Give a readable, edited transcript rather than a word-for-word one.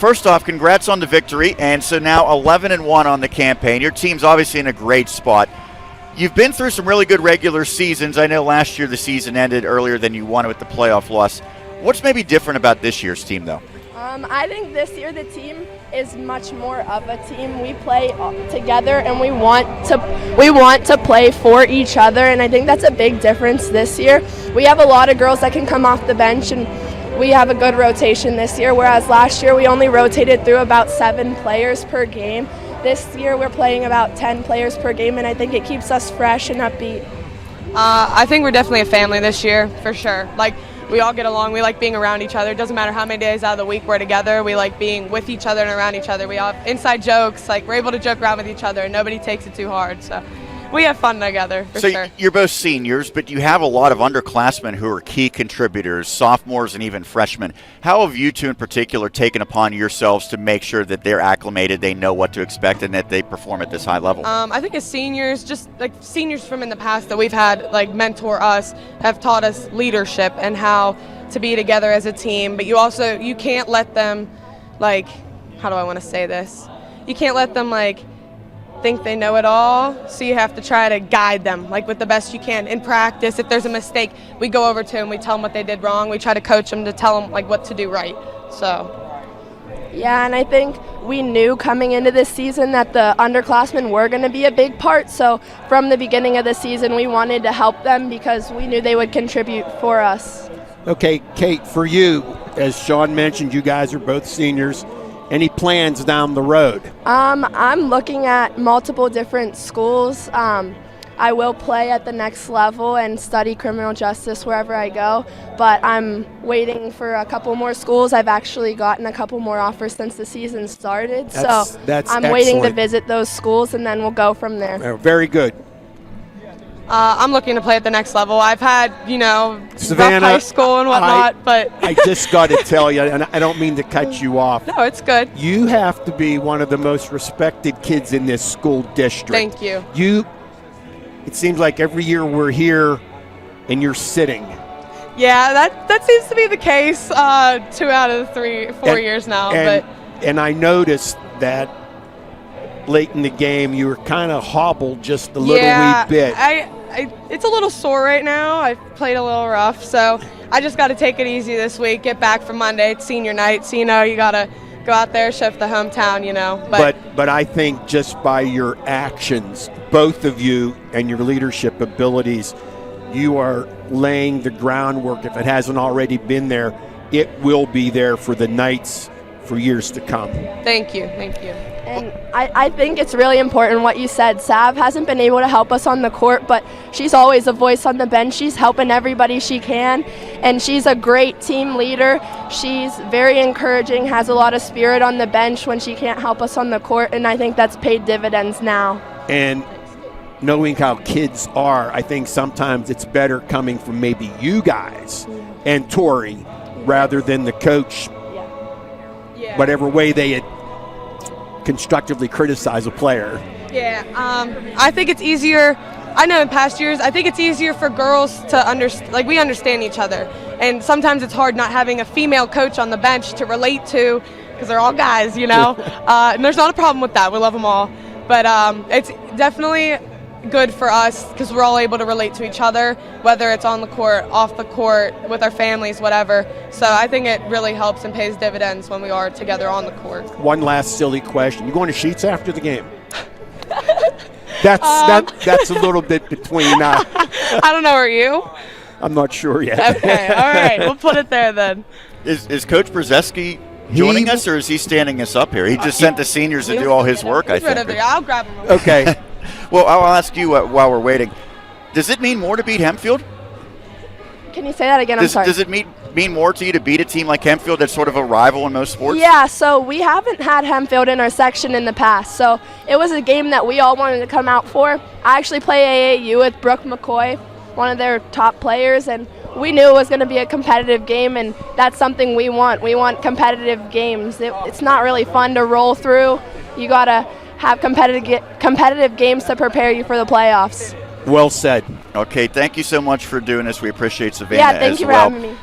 first off, congrats on the victory. And so now 11-1 on the campaign. Your team's obviously in a great spot. You've been through some really good regular seasons. I know last year the season ended earlier than you wanted with the playoff loss. What's maybe different about this year's team, though? I think this year the team is much more of a team. We play together and we want to play for each other, and I think that's a big difference this year. We have a lot of girls that can come off the bench, and we have a good rotation this year, whereas last year we only rotated through about 7 players per game. This year we're playing about 10 players per game, and I think it keeps us fresh and upbeat. I think we're definitely a family this year, for sure. Like, we all get along. We like being around each other. It doesn't matter how many days out of the week we're together. We like being with each other and around each other. We all have inside jokes. Like, we're able to joke around with each other, and nobody takes it too hard. So we have fun together, for sure. So you're both seniors, but you have a lot of underclassmen who are key contributors, sophomores and even freshmen. How have you two in particular taken upon yourselves to make sure that they're acclimated, they know what to expect, and that they perform at this high level? I think as seniors, just like seniors from in the past that we've had like mentor us, have taught us leadership and how to be together as a team. But you can't let them, like, how do I want to say this? You can't let them like think they know it all, so you have to try to guide them like with the best you can. In practice, if there's a mistake, we go over to them, we tell them what they did wrong, we try to coach them to tell them like what to do right. So yeah, and I think we knew coming into this season that the underclassmen were going to be a big part, so from the beginning of the season we wanted to help them because we knew they would contribute for us. Okay, Kate, for you, as Sean mentioned, you guys are both seniors. Any plans down the road? I'm looking at multiple different schools. I will play at the next level and study criminal justice wherever I go, but I'm waiting for a couple more schools. I've actually gotten a couple more offers since the season started, that's I'm waiting to visit those schools, and then we'll go from there. Very good. I'm looking to play at the next level. I've had, Savannah, rough high school and whatnot, but I just got to tell you, and I don't mean to cut you off. No, it's good. You have to be one of the most respected kids in this school district. Thank you. It seems like every year we're here and you're sitting. Yeah, that seems to be the case 2 out of the 4 years now. And I noticed that late in the game you were kind of hobbled just a little wee bit. It's a little sore right now. I played a little rough, so I just got to take it easy this week, get back for Monday. It's senior night, so you got to go out there, shift the hometown, But I think just by your actions, both of you and your leadership abilities, you are laying the groundwork. If it hasn't already been there, it will be there for the Knights for years to come. Thank you. And I think it's really important what you said. Sav hasn't been able to help us on the court, but she's always a voice on the bench. She's helping everybody she can, and she's a great team leader. She's very encouraging, has a lot of spirit on the bench when she can't help us on the court, and I think that's paid dividends now. And knowing how kids are, I think sometimes it's better coming from maybe you guys and Tori rather than the coach, whatever way they had constructively criticize a player. Yeah, I think it's easier. I know in past years, I think it's easier for girls to understand. Like, we understand each other, and sometimes it's hard not having a female coach on the bench to relate to, because they're all guys, and there's not a problem with that. We love them all, but it's definitely good for us because we're all able to relate to each other, whether it's on the court, off the court, with our families, whatever. So I think it really helps and pays dividends when we are together on the court. One last silly question. You going to Sheets after the game? That's a little bit between. I don't know. Are you? I'm not sure yet. Okay. All right. We'll put it there then. Is Coach Brzeski joining us, or is he standing us up here? He just sent the seniors to do all his work, I think. I'll grab him. Okay. Well, I'll ask you while we're waiting. Does it mean more to beat Hempfield? Can you say that again? I'm sorry. Does it mean more to you to beat a team like Hempfield that's sort of a rival in most sports? Yeah, so we haven't had Hempfield in our section in the past, so it was a game that we all wanted to come out for. I actually play AAU with Brooke McCoy, one of their top players, and we knew it was going to be a competitive game, and that's something we want. We want competitive games. It's not really fun to roll through. You got to have competitive games to prepare you for the playoffs. Well said. Okay, thank you so much for doing this. We appreciate Savannah as well. Yeah, thank you for having me.